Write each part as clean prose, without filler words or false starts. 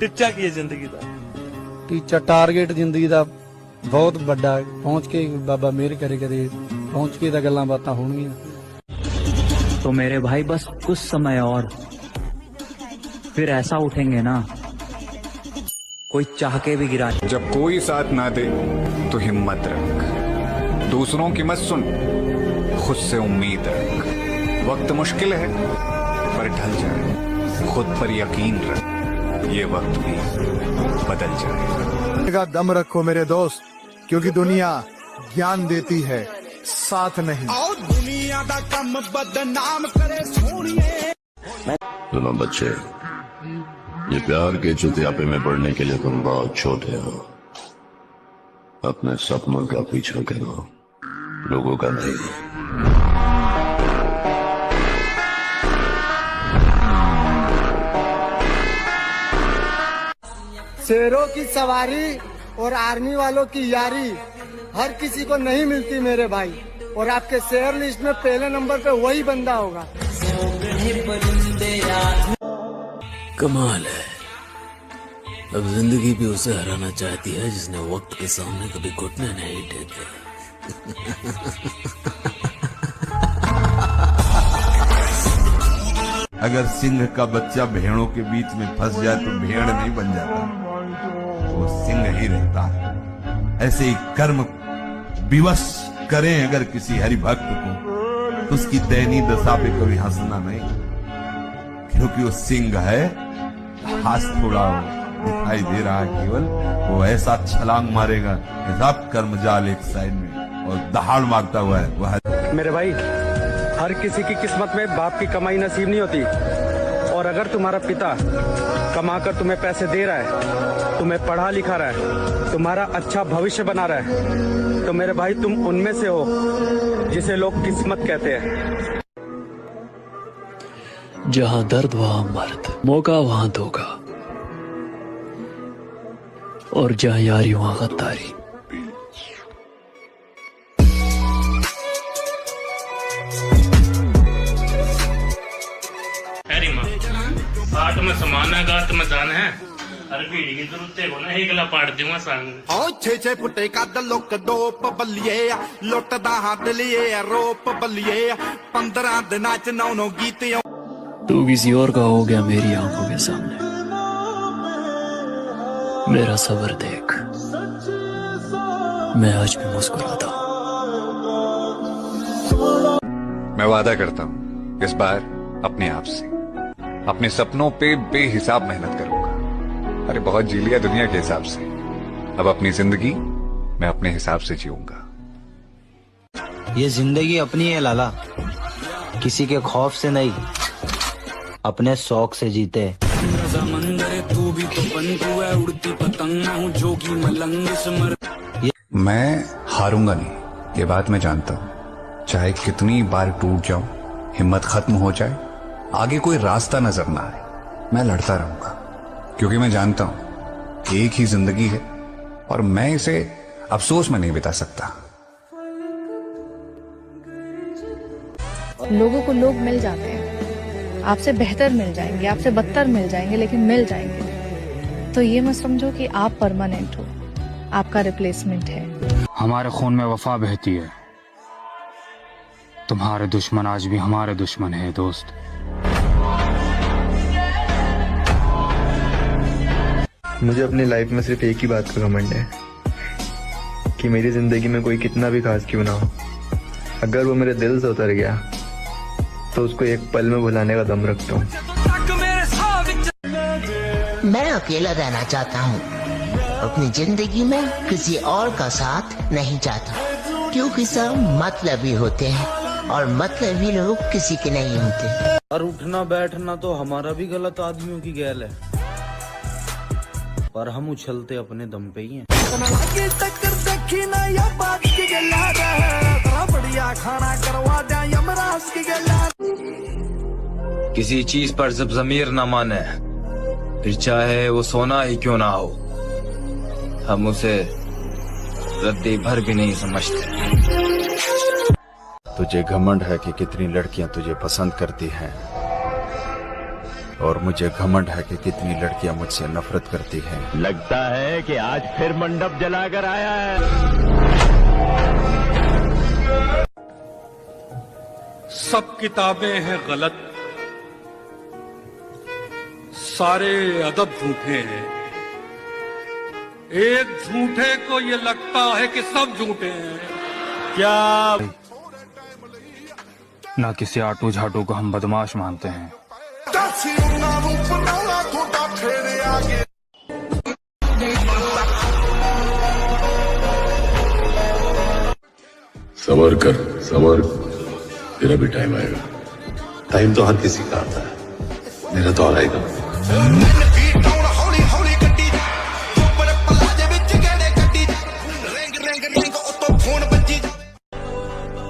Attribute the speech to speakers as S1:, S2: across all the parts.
S1: ਟੀਚਾ ਕੀ ਹੈ ਜ਼ਿੰਦਗੀ ਦਾ?
S2: ਟੀਚਾ ਟਾਰਗੇਟ ਜ਼ਿੰਦਗੀ ਦਾ ਬਹੁਤ ਵੱਡਾ ਹੈ। ਪਹੁੰਚ ਕੇ ਬਾਬਾ ਮਿਹਰ ਕਰੇ ਕਦੇ पहुंच के गल्लां बातां होणगियां।
S3: तो मेरे भाई बस कुछ समय और फिर ऐसा उठेंगे ना कोई चाह के भी गिरा।
S4: जब कोई साथ ना दे तो हिम्मत रख, दूसरों की मत सुन, खुद से उम्मीद रख। वक्त मुश्किल है पर ढल जाए, खुद पर यकीन रख, ये वक्त भी बदल जाएगा।
S5: दम रखो मेरे दोस्त, क्योंकि दुनिया ज्ञान देती है, साथ नहीं। और दुनिया दा कम बदनाम करे सोनिए।
S6: सुनो बच्चे, ये प्यार के चुतियापे में पढ़ने के लिए तुम बहुत छोटे हो। अपने सपनों का पीछा करो, लोगों का नहीं।
S2: शेरों की सवारी और आर्मी वालों की यारी हर किसी को नहीं मिलती मेरे भाई, और आपके शेयर लिस्ट में पहले नंबर पे वही बंदा होगा।
S7: कमाल है, अब जिंदगी भी उसे हराना चाहती है जिसने वक्त के सामने कभी घुटने नहीं टेके।
S8: अगर सिंह का बच्चा भेड़ों के बीच में फंस जाए तो भेड़ नहीं बन जाता, वो सिंह ही रहता है। ऐसे ही कर्म विवश करें अगर किसी हरि भक्त को, तो उसकी दयनीय दशा पे कभी हंसना नहीं, क्योंकि वो सिंह है। हाथ थोड़ा दिखाई दे रहा है केवल, वो ऐसा छलांग मारेगा, सब कर्म जाल एक साइड में और दहाड़ मारता हुआ है वह।
S9: मेरे भाई, हर किसी की किस्मत में बाप की कमाई नसीब नहीं होती, और अगर तुम्हारा पिता कमाकर तुम्हें पैसे दे रहा है, तुम्हें पढ़ा लिखा रहा है, तुम्हारा अच्छा भविष्य बना रहा है, तो मेरे भाई तुम उनमें से हो जिसे लोग किस्मत कहते हैं।
S7: जहां दर्द वहां मर्द, मौका वहां धोखा, और जहां यारी वहां गद्दारी।
S1: आठ में समाना गात में जान है, हर भीड़ की जरूरत को ना एकला पाड़ दूंगा संग।
S5: ओ छे छे फुटे का दलोक डोप बलिए, लुटदा हाथ लिए रोप बलिए, 15 दिना च 9 गीत।
S7: तू किसी और का हो गया मेरी आंखों के सामने, मेरा सब्र देख, मैं आज भी मुस्कुराता हूं।
S4: मैं वादा करता हूँ इस बार अपने आप से, अपने सपनों पे बेहिसाब मेहनत करूंगा। अरे बहुत जी लिया दुनिया के हिसाब से, अब अपनी जिंदगी मैं अपने हिसाब से जीऊंगा।
S10: ये जिंदगी अपनी है लाला, किसी के खौफ से नहीं, अपने शौक से जीते। तू भी तो बनतू है उड़ती पतंग, हूं जोगी मलंग सिमर।
S4: मैं हारूंगा नहीं, ये बात मैं जानता हूँ। चाहे कितनी बार टूट जाऊं, हिम्मत खत्म हो जाए, आगे कोई रास्ता नजर ना आए, मैं लड़ता रहूंगा, क्योंकि मैं जानता हूं एक ही जिंदगी है और मैं इसे अफसोस में नहीं बिता सकता।
S11: लोगों को लोग मिल जाते हैं, आपसे बेहतर मिल जाएंगे, आपसे बदतर मिल जाएंगे, लेकिन मिल जाएंगे। तो ये मत समझो कि आप परमानेंट हो, आपका रिप्लेसमेंट है।
S9: हमारे खून में वफा बहती है, तुम्हारे दुश्मन आज भी हमारे दुश्मन है दोस्त।
S12: मुझे अपनी लाइफ में सिर्फ एक ही बात का घमंड है कि मेरी जिंदगी में कोई कितना भी खास क्यों ना हो, अगर वो मेरे दिल से उतर गया तो उसको एक पल में भुलाने का दम रखता हूँ।
S13: मैं अकेला रहना चाहता हूँ, अपनी जिंदगी में किसी और का साथ नहीं चाहता, क्योंकि सब मतलबी होते हैं और मतलबी लोग किसी के नहीं होते।
S10: और उठना बैठना तो हमारा भी गलत आदमियों की गैल है, पर हम उछलते अपने दम पे ही हैं। किसी चीज पर जब ज़मीर न माने, फिर चाहे वो सोना ही क्यों ना हो, हम उसे रद्दी भर भी नहीं समझते।
S14: तुझे घमंड है कि कितनी लड़कियां तुझे पसंद करती हैं और मुझे घमंड है कि कितनी लड़कियां मुझसे नफरत करती हैं।
S15: लगता है कि आज फिर मंडप जलाकर आया है।
S9: सब किताबें हैं गलत, सारे अदब झूठे हैं। एक झूठे को ये लगता है कि सब झूठे हैं। क्या
S16: ना किसी आटू झाटू को हम बदमाश मानते हैं।
S6: सबर कर, सबर, तेरा भी टाइम आएगा। टाइम तो हर किसी का आता है, मेरा तो आएगा।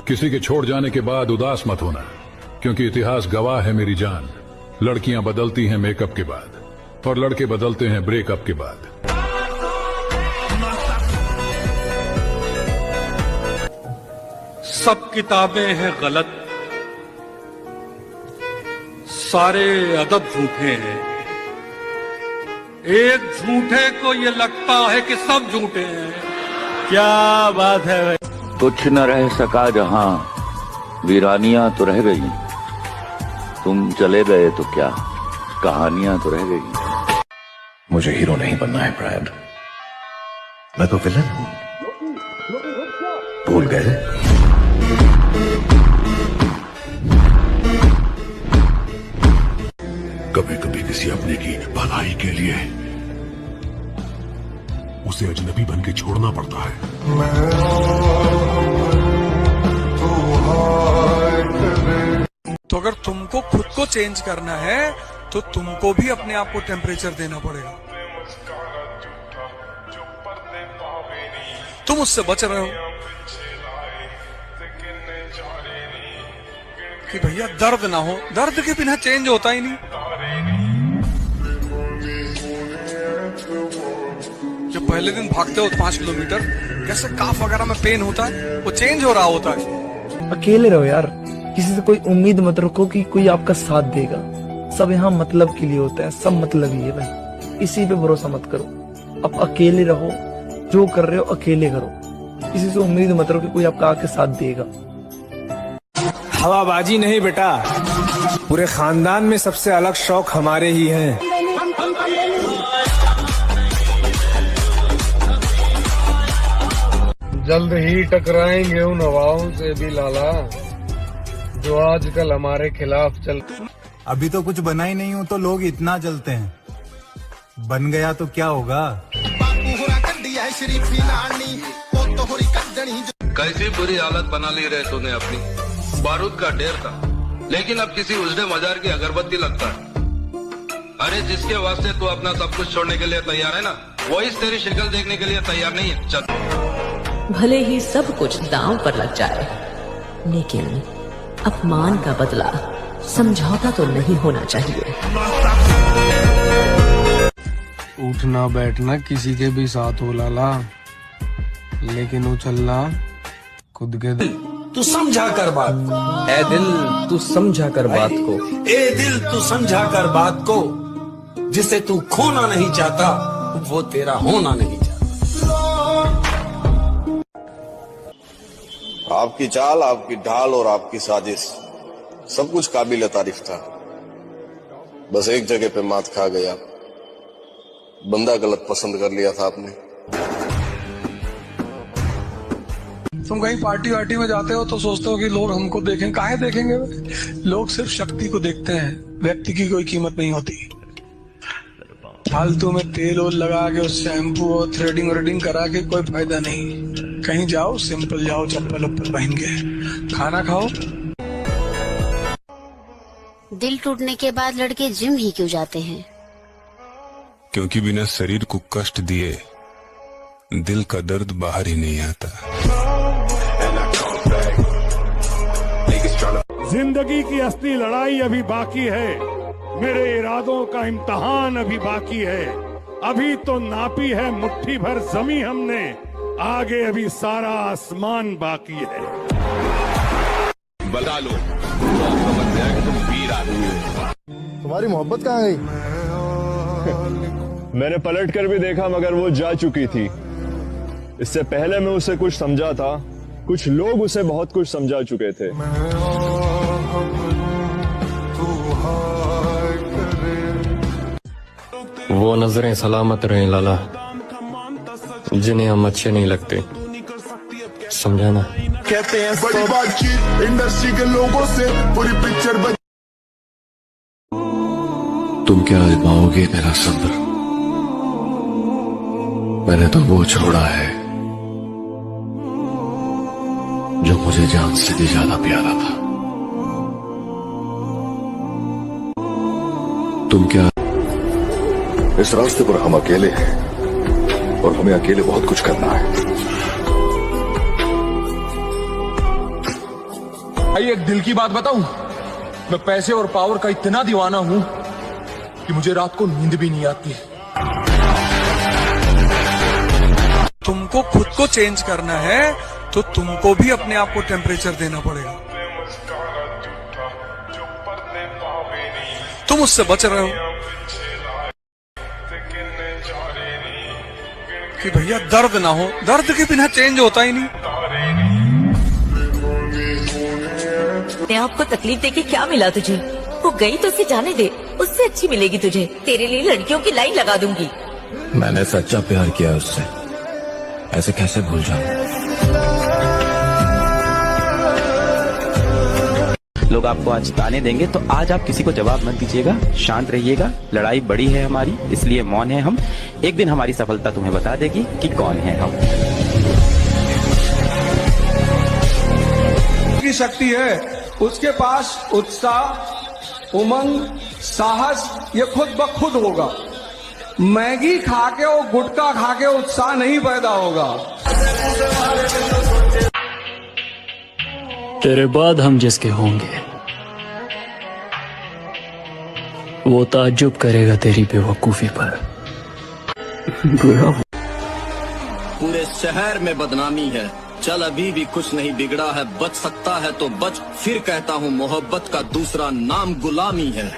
S17: किसी के छोड़ जाने के बाद उदास मत होना, क्योंकि इतिहास गवाह है मेरी जान। लड़कियां बदलती हैं मेकअप के बाद और लड़के बदलते हैं ब्रेकअप के बाद।
S9: सब किताबें हैं गलत, सारे अदब झूठे हैं। एक झूठे को ये लगता है कि सब झूठे हैं। क्या बात है भाई।
S18: कुछ न रह सका जहां, वीरानियां तो रह गई। तुम चले गए तो क्या, कहानियां तो रह गई।
S6: मुझे हीरो नहीं बनना है ब्रैड, मैं तो विलन हूं। भूल गए?
S17: कभी कभी किसी अपने की भलाई के लिए उसे अजनबी बन के छोड़ना पड़ता है।
S9: तो अगर तुमको खुद को चेंज करना है तो तुमको भी अपने आप को टेम्परेचर देना पड़ेगा। तुम उससे बच रहे हो कि भैया दर्द ना हो, दर्द के बिना चेंज होता ही नहीं। जब पहले दिन भागते हो 5 किलोमीटर, कैसे काफ वगैरह में पेन होता है, वो चेंज हो रहा होता है।
S19: अकेले रहो यार, किसी से कोई उम्मीद मत रखो कि कोई आपका साथ देगा। सब यहाँ मतलब के लिए होता है, सब मतलब ही है भाई, इसी पे भरोसा मत करो। अब अकेले रहो, जो कर रहे हो अकेले करो, किसी से उम्मीद मत रखो कि कोई आपका आके साथ देगा।
S20: हवाबाजी नहीं बेटा, पूरे खानदान में सबसे अलग शौक हमारे ही हैं।
S2: जल्द ही टकराएंगे उन हवाओं से भी लाला, जो आजकल हमारे खिलाफ चल।
S5: अभी तो कुछ बना ही नहीं हूँ तो लोग इतना जलते हैं, बन गया तो क्या होगा।
S21: कैसी बुरी हालत बना ली रहे तूने अपनी। बारूद का ढेर था, लेकिन अब किसी उजड़े मजार की अगरबत्ती लगता है। अरे जिसके वास्ते तू अपना सब कुछ छोड़ने के लिए तैयार है ना, वो इस तेरी शक्ल देखने के लिए तैयार नहीं है। चल।
S22: भले ही सब कुछ दांव पर लग जाए, लेकिन अपमान का बदला समझौता तो नहीं होना चाहिए।
S20: उठना बैठना किसी के भी साथ हो लाला, लेकिन उछलना खुद के दिल।
S23: तू समझा कर बात, ए दिल तू समझा कर बात को, ए दिल तू समझा कर बात को। जिसे तू खोना नहीं चाहता वो तेरा होना नहीं चाहता।
S24: आपकी चाल, आपकी ढाल और आपकी साजिश सब कुछ काबिल तारीफ था। बस एक जगह पे मात खा गया, बंदा गलत पसंद कर लिया था आपने।
S9: तुम कहीं पार्टी वार्टी में जाते हो तो सोचते हो कि लोग हमको देखें, काहे देखेंगे? लोग सिर्फ शक्ति को देखते हैं, व्यक्ति की कोई कीमत नहीं होती। फालतू में तेल ओल लगा के, शैम्पू और थ्रेडिंग व्रेडिंग करा के कोई फायदा नहीं। कहीं जाओ सिंपल जाओ, चप्पल उप्पल पहन के खाना खाओ।
S25: दिल टूटने के बाद लड़के जिम ही क्यों जाते हैं?
S26: क्योंकि बिना शरीर को कष्ट दिए दिल का दर्द बाहर ही नहीं आता।
S27: जिंदगी की असली लड़ाई अभी बाकी है, मेरे इरादों का इम्तहान अभी बाकी है। अभी तो नापी है मुट्ठी भर जमी हमने, आगे अभी सारा आसमान बाकी है।
S8: बता लो, समझ गया कि तुम वीर आदमी हो।
S1: हमारी मोहब्बत कहाँ गई?
S3: मैंने पलट कर भी देखा मगर वो जा चुकी थी। इससे पहले मैं उसे कुछ समझा था, कुछ लोग उसे बहुत कुछ समझा चुके थे।
S4: वो नजरें सलामत रहे लाला, जिन्हें हम अच्छे नहीं लगते, समझा ना?
S5: कहते हैं बड़ी बातचीत इंडस्ट्री के लोगों से पूरी पिक्चर बन।
S6: तुम क्या आजमाओगे मेरा सब्र? मैंने तो वो छोड़ा है जो मुझे जान से भी ज्यादा प्यारा था। तुम क्या?
S5: इस रास्ते पर हम अकेले हैं और हमें अकेले बहुत कुछ करना है।
S7: भाई एक दिल की बात बताऊं, मैं पैसे और पावर का इतना दीवाना हूं कि मुझे रात को नींद भी नहीं आती।
S11: तुमको खुद को चेंज करना है तो तुमको भी अपने आप को टेम्परेचर देना पड़ेगा। तुम उससे बच रहे हो कि भैया दर्द ना हो, दर्द के बिना चेंज होता ही नहीं।
S22: अपने आप को तकलीफ देके क्या मिला तुझे? वो गई तो उसे जाने दे, उससे अच्छी मिलेगी तुझे। तेरे लिए लड़कियों की लाइन लगा दूंगी।
S14: मैंने सच्चा प्यार किया उससे, ऐसे कैसे भूल जाऊं?
S12: लोग आपको आज ताने देंगे तो आज आप किसी को जवाब मत दीजिएगा, शांत रहिएगा। लड़ाई बड़ी है हमारी, इसलिए मौन है हम। एक दिन हमारी सफलता तुम्हें बता देगी कि कौन है हम।
S7: की शक्ति है उसके पास, उत्साह, उमंग, साहस ये खुद ब खुद होगा। मैगी खा के और गुटखा खा के उत्साह नहीं पैदा होगा।
S13: तेरे बाद हम जिसके होंगे वो ताज्जुब करेगा तेरी बेवकूफी पर।
S28: पूरे शहर में बदनामी है, चल अभी भी कुछ नहीं बिगड़ा है, बच सकता है तो बच। फिर कहता हूँ मोहब्बत का दूसरा नाम गुलामी है।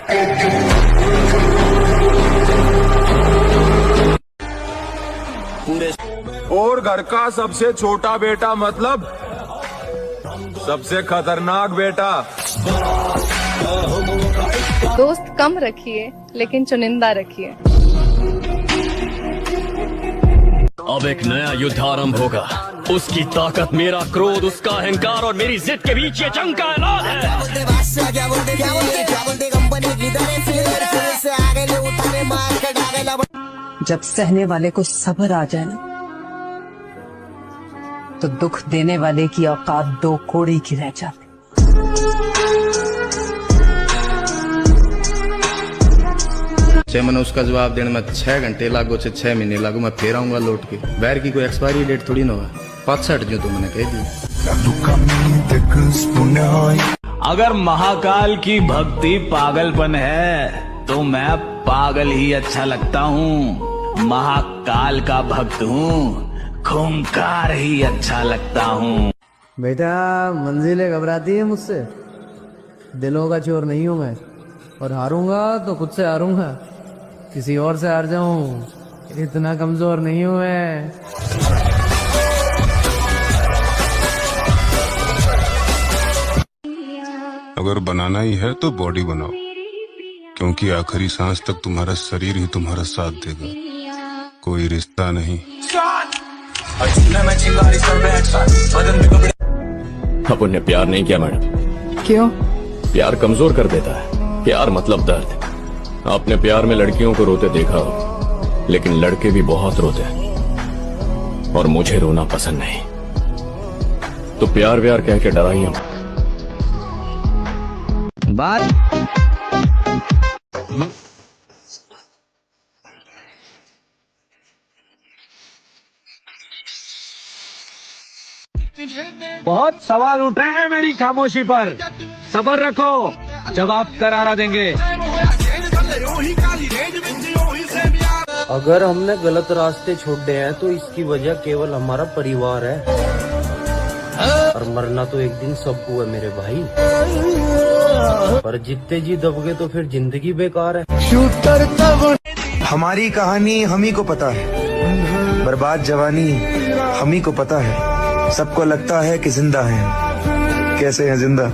S28: पूरे
S7: और घर का सबसे छोटा बेटा मतलब सबसे खतरनाक बेटा।
S29: दोस्त कम रखिए लेकिन चुनिंदा रखिए।
S13: अब एक नया युद्ध आरंभ होगा। उसकी ताकत, मेरा क्रोध, उसका अहंकार और मेरी जिद के बीच ये जंग का ऐलान है।
S30: जब सहने वाले को सब्र आ जाए ना तो दुख देने वाले की औकात दो कोड़ी की रह जाती।
S14: मैंने उसका जवाब देने में 6 घंटे लागू से 6 महीने लागू, मैं फिर आऊंगा लौट के। बैर की कोई एक्सपायरी डेट थोड़ी ना हुआ, 65 जो तो मैंने कह दी।
S13: अगर महाकाल की भक्ति पागलपन है तो मैं पागल ही अच्छा लगता हूँ। महाकाल का भक्त हूँ, खूंखार ही अच्छा लगता हूँ।
S31: बेटा मंजिलें घबराती है मुझसे, दिलों का चोर नहीं हूँ मैं, और हारूंगा तो खुद से हारूंगा, किसी और से हार जाऊं इतना कमजोर नहीं हूं मैं।
S26: अगर बनाना ही है तो बॉडी बनाओ, क्योंकि आखिरी सांस तक तुम्हारा शरीर ही तुम्हारा साथ देगा, कोई रिश्ता नहीं।
S13: अपन ने प्यार नहीं किया मैडम।
S29: क्यों?
S13: प्यार कमजोर कर देता है। प्यार मतलब दर्द। आपने प्यार में लड़कियों को रोते देखा हो, लेकिन लड़के भी बहुत रोते हैं और मुझे रोना पसंद नहीं। तो प्यार व्यार कह के डराइए बात।
S11: बहुत सवाल उठ रहे हैं मेरी खामोशी पर, सब्र रखो, जवाब करारा देंगे।
S31: अगर हमने गलत रास्ते छोड़े हैं तो इसकी वजह केवल हमारा परिवार है, और मरना तो एक दिन सबको है मेरे भाई। पर जितने जी दबोगे तो फिर जिंदगी बेकार है।
S1: शूटर तब हमारी कहानी हम ही को पता है, बर्बाद जवानी हम ही को पता है। सबको लगता है कि जिंदा है, कैसे है जिंदा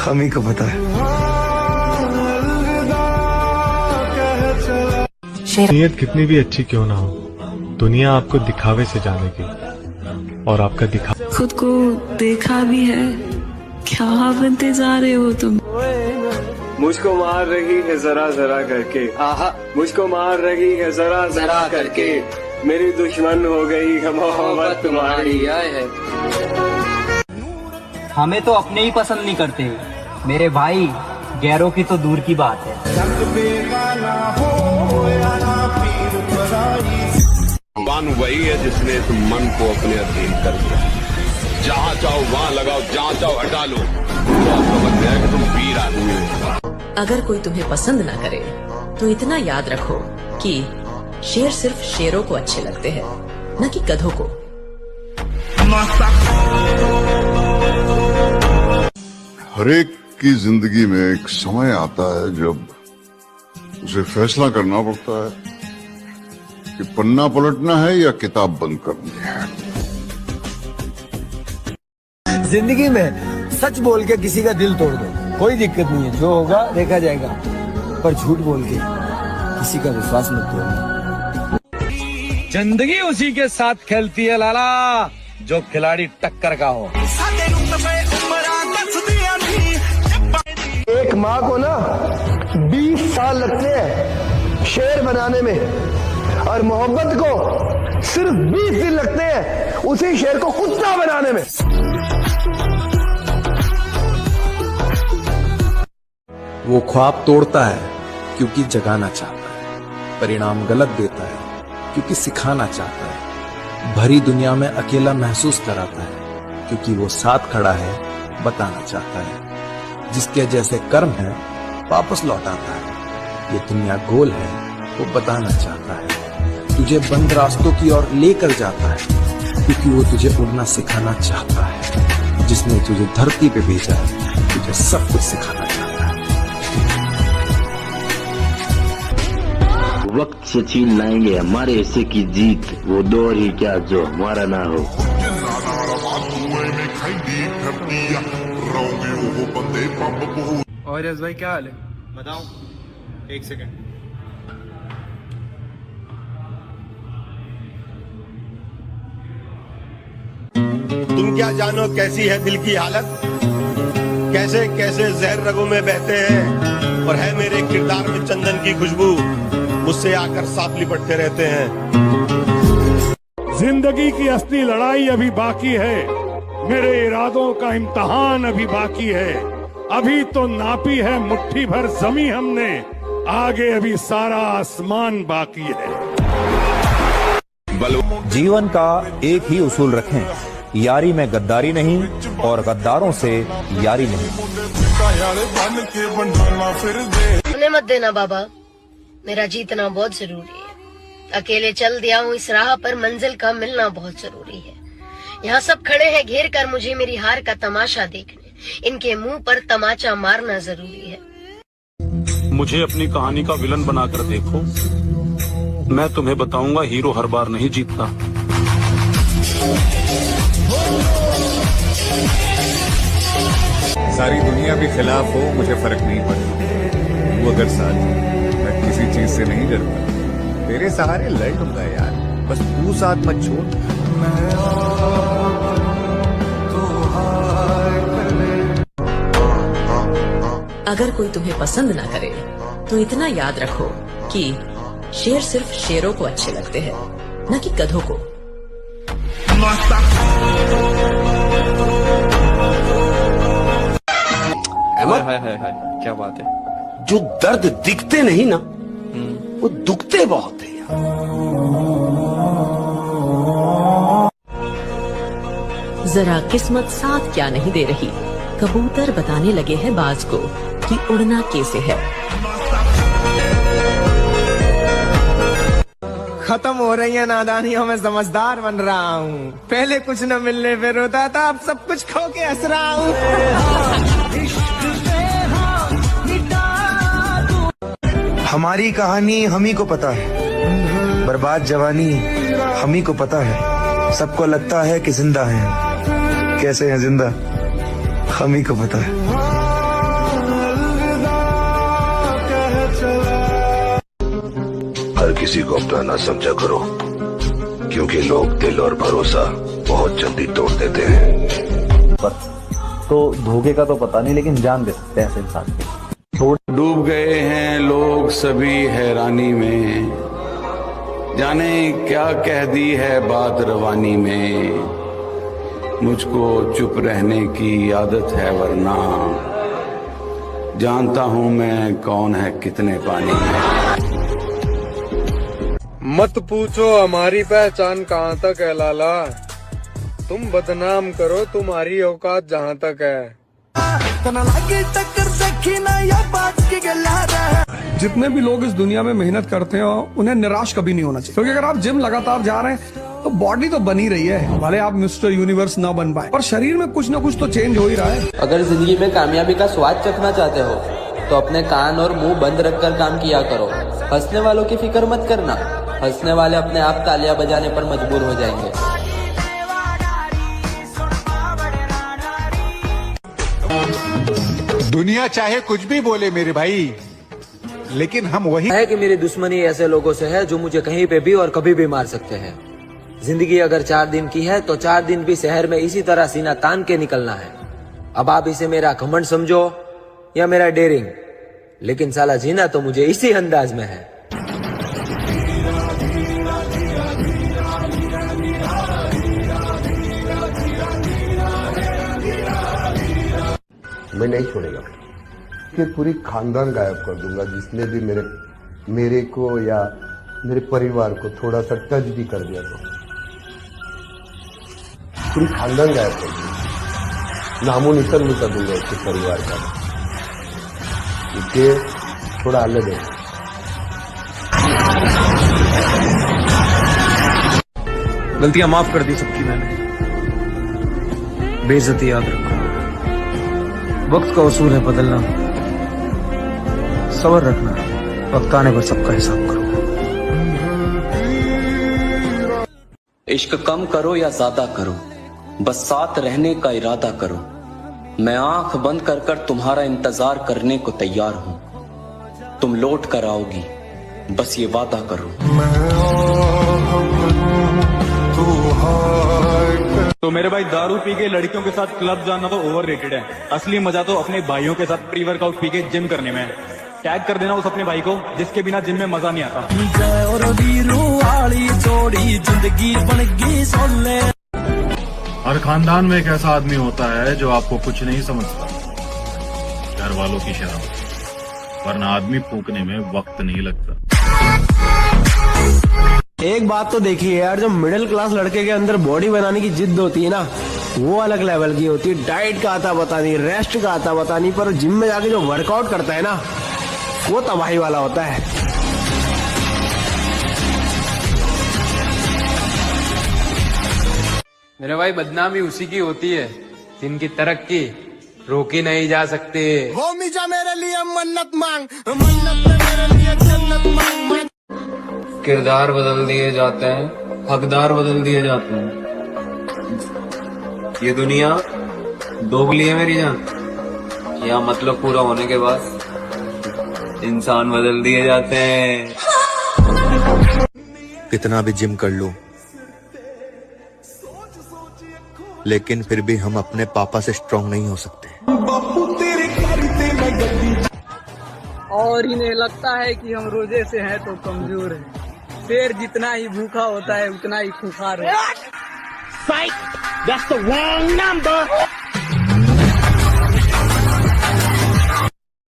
S1: हम ही को पता है।
S2: नीयत कितनी भी अच्छी क्यों ना हो, दुनिया आपको दिखावे से जानेगी और आपका दिखा
S10: खुद को देखा भी है, क्या बनते जा रहे हो तुम।
S15: मुझको मार रही है जरा जरा करके, आहा मुझको मार रही है जरा जरा करके, मेरी दुश्मन हो गई है मोहब्बत तुम्हारी।
S16: है हमें तो अपने ही पसंद नहीं करते मेरे भाई, गैरों की तो दूर की बात है।
S6: भगवान वही है जिसने इस मन को अपने अधीन कर दिया। जहाँ चाहो वहाँ लगाओ, जहाँ चाहो हटा लो, तो आपको लग गया कि तुम वीर आदमी हो।
S22: अगर कोई तुम्हें पसंद ना करे तो इतना याद रखो कि शेर सिर्फ शेरों को अच्छे लगते हैं, न कि गधों को।
S17: हर एक की जिंदगी में एक समय आता है जब उसे फैसला करना पड़ता है कि पन्ना पलटना है या किताब बंद करनी है।
S31: जिंदगी में सच बोल के किसी का दिल तोड़ दो, कोई दिक्कत नहीं है, जो होगा देखा जाएगा। पर झूठ बोल के किसी का विश्वास मत तोड़ना।
S9: जिंदगी उसी के साथ खेलती है लाला जो खिलाड़ी टक्कर का हो।
S1: एक माँ को ना 20 साल लगते हैं शेर बनाने में, और मोहब्बत को सिर्फ 20 दिन लगते हैं उसी शेर को कुत्ता बनाने में।
S18: वो ख्वाब तोड़ता है क्योंकि जगाना चाहता है, परिणाम गलत देता है क्योंकि सिखाना चाहता है, भरी दुनिया में अकेला महसूस कराता है क्योंकि वो साथ खड़ा है, बताना चाहता है। जिसके जैसे कर्म है वापस लौटाता है, ये दुनिया गोल है वो बताना चाहता है। तुझे बंद रास्तों की ओर लेकर जाता है क्योंकि वो तुझे उड़ना सिखाना चाहता है। जिसने तुझे धरती पे भेजा है तुझे सब कुछ सिखाना चाहता है।
S19: वक्त से छीन लाएंगे हमारे हिस्से की जीत, वो दौर ही क्या जो हमारा ना हो।
S31: और यस भाई क्या हाल है बताओ, एक सेकंड।
S20: तुम क्या जानो कैसी है दिल की हालत, कैसे कैसे जहर रगों में बहते हैं, और है मेरे किरदार में चंदन की खुशबू, मुझसे आकर साथ लिपटते रहते हैं।
S27: जिंदगी की असली लड़ाई अभी बाकी है, मेरे इरादों का इम्तहान अभी बाकी है। अभी तो नापी है मुट्ठी भर जमी हमने, आगे अभी सारा आसमान बाकी है।
S21: जीवन का एक ही उसूल रखें, यारी में गद्दारी नहीं और गद्दारों से यारी नहीं।
S25: उन्हें मत देना बाबा, मेरा जीतना बहुत जरूरी है। अकेले चल दिया हूँ इस राह पर, मंजिल का मिलना बहुत जरूरी है। यहाँ सब खड़े हैं घेर कर मुझे मेरी हार का तमाशा देखने, इनके मुंह पर तमाचा मारना जरूरी है।
S9: मुझे अपनी कहानी का विलन बनाकर देखो, मैं तुम्हें बताऊंगा हीरो हर बार नहीं जीतता।
S26: सारी दुनिया भी खिलाफ हो मुझे फर्क नहीं पड़ता, वो अगर साथ मैं किसी चीज से नहीं डरता, तेरे सहारे लड़ लूंगा यार, बस तू साथ मत छोड़।
S22: अगर कोई तुम्हें पसंद ना करे तो इतना याद रखो कि शेर सिर्फ शेरों को अच्छे लगते हैं, न कि गधों को।
S4: क्या बात है।
S23: जो दर्द दिखते नहीं ना वो दुखते बहुत है यार।
S22: जरा किस्मत साथ क्या नहीं दे रही, कबूतर बताने लगे हैं बाज को कि उड़ना कैसे है।
S31: खत्म हो रही है नादानियों में समझदार बन रहा हूँ। पहले कुछ न मिलने पे रोता था, अब सब कुछ खो के हंस रहा हूँ।
S1: हमारी कहानी हम ही को पता है, बर्बाद जवानी हम ही को पता है। सबको लगता है कि जिंदा हैं, कैसे हैं जिंदा हम ही को पता है।
S6: हर किसी को अपना ना समझा करो, क्योंकि लोग दिल और भरोसा बहुत जल्दी तोड़ देते हैं।
S21: तो धोखे का तो पता नहीं, लेकिन जान दे सकते हैं ऐसे इंसान की।
S3: डूब गए हैं लोग सभी हैरानी में, जाने क्या कह दी है बात रवानी में। मुझको चुप रहने की आदत है, वरना जानता हूं मैं कौन है कितने पानी में।
S5: मत पूछो हमारी पहचान कहाँ तक है लाला, तुम बदनाम करो तुम्हारी औकात जहाँ तक है।
S11: जितने भी लोग इस दुनिया में मेहनत करते हैं उन्हें निराश कभी नहीं होना चाहिए, क्योंकि अगर आप जिम लगातार जा रहे हैं तो बॉडी तो बनी रही है। भले आप मिस्टर यूनिवर्स ना बन पाए, पर शरीर में कुछ ना कुछ तो चेंज हो ही रहा है।
S7: अगर जिंदगी में कामयाबी का स्वाद चखना चाहते हो तो अपने कान और मुंह बंद रखकर काम किया करो। हंसने वालों की फिक्र मत करना, हंसने वाले अपने आप तालियां बजाने पर मजबूर हो जाएंगे।
S26: दुनिया चाहे कुछ भी बोले मेरे भाई, लेकिन हम वही
S7: है कि मेरी दुश्मनी ऐसे लोगों से है जो मुझे कहीं पे भी और कभी भी मार सकते हैं। जिंदगी अगर 4 दिन की है तो 4 दिन भी शहर में इसी तरह सीना तान के निकलना है। अब आप इसे मेरा घमंड समझो या मेरा डेयरिंग, लेकिन साला जीना तो मुझे इसी अंदाज में है।
S8: मैं नहीं छोड़ेगा, कि पूरी खानदान गायब कर दूंगा जिसने भी मेरे को या मेरे परिवार को थोड़ा सा टच भी कर दिया तो पूरी खानदान गायब कर दूंगा, नामो निशान मिटा दूंगा उसके परिवार का, क्योंकि थोड़ा अलग है।
S31: गलतियां माफ कर दी सबकी मैंने, बेइज्जती याद रखो। वक्त का उसूल है बदलना, सब्र रखना, वक्त आने पर सबका हिसाब करो।
S12: इश्क कम करो या ज्यादा करो, बस साथ रहने का इरादा करो। मैं आंख बंद कर कर तुम्हारा इंतजार करने को तैयार हूं, तुम लौट कर आओगी, बस ये वादा करो।
S13: तो मेरे भाई दारू पी के लड़कियों के साथ क्लब जाना तो ओवररेटेड है। असली मजा तो अपने भाइयों के साथ प्री वर्कआउट पी के जिम करने में है। टैग कर देना उस अपने भाई को जिसके बिना जिम में मजा नहीं आता।
S2: हर खानदान में एक ऐसा आदमी होता है जो आपको कुछ नहीं समझता, घर वालों की शराब, वरना आदमी फूकने में वक्त नहीं लगता।
S23: एक बात तो देखिए यार, जो मिडिल क्लास लड़के के अंदर बॉडी बनाने की जिद होती है ना, वो अलग लेवल की होती है। डाइट का आता पता नहीं, रेस्ट का आता पता नहीं, पर जिम में जाके जो वर्कआउट करता है ना, वो तबाही वाला होता है।
S14: मेरे भाई बदनामी उसी की होती है जिनकी तरक्की रोकी नहीं जा सकती।
S23: वो मिजा मेरे लिए मन्नत मांग, मन्नत मेरे लिए जन्नत मांग।
S14: किरदार बदल दिए जाते हैं, हकदार बदल दिए जाते हैं। ये दुनिया दोगली है मेरी जान, यहाँ मतलब पूरा होने के बाद इंसान बदल दिए जाते हैं।
S24: कितना भी जिम कर लूं, लेकिन फिर भी हम अपने पापा से स्ट्रांग नहीं हो सकते।
S16: और इन्हें लगता है कि हम रोजे से हैं तो कमजोर हैं। शेर जितना ही भूखा होता है उतना ही खुखार है।
S23: That's the wrong number.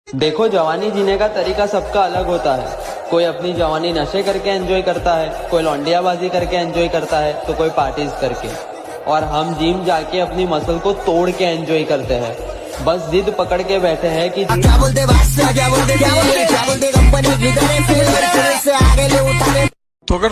S7: देखो, जवानी जीने का तरीका सबका अलग होता है। कोई अपनी जवानी नशे करके एंजॉय करता है, कोई लौंडियाबाजी करके एंजॉय करता है, तो कोई पार्टीज करके। और हम जिम जाके अपनी मसल को तोड़ के एंजॉय करते हैं। बस जिद पकड़ के बैठे हैं कि
S11: तो अगर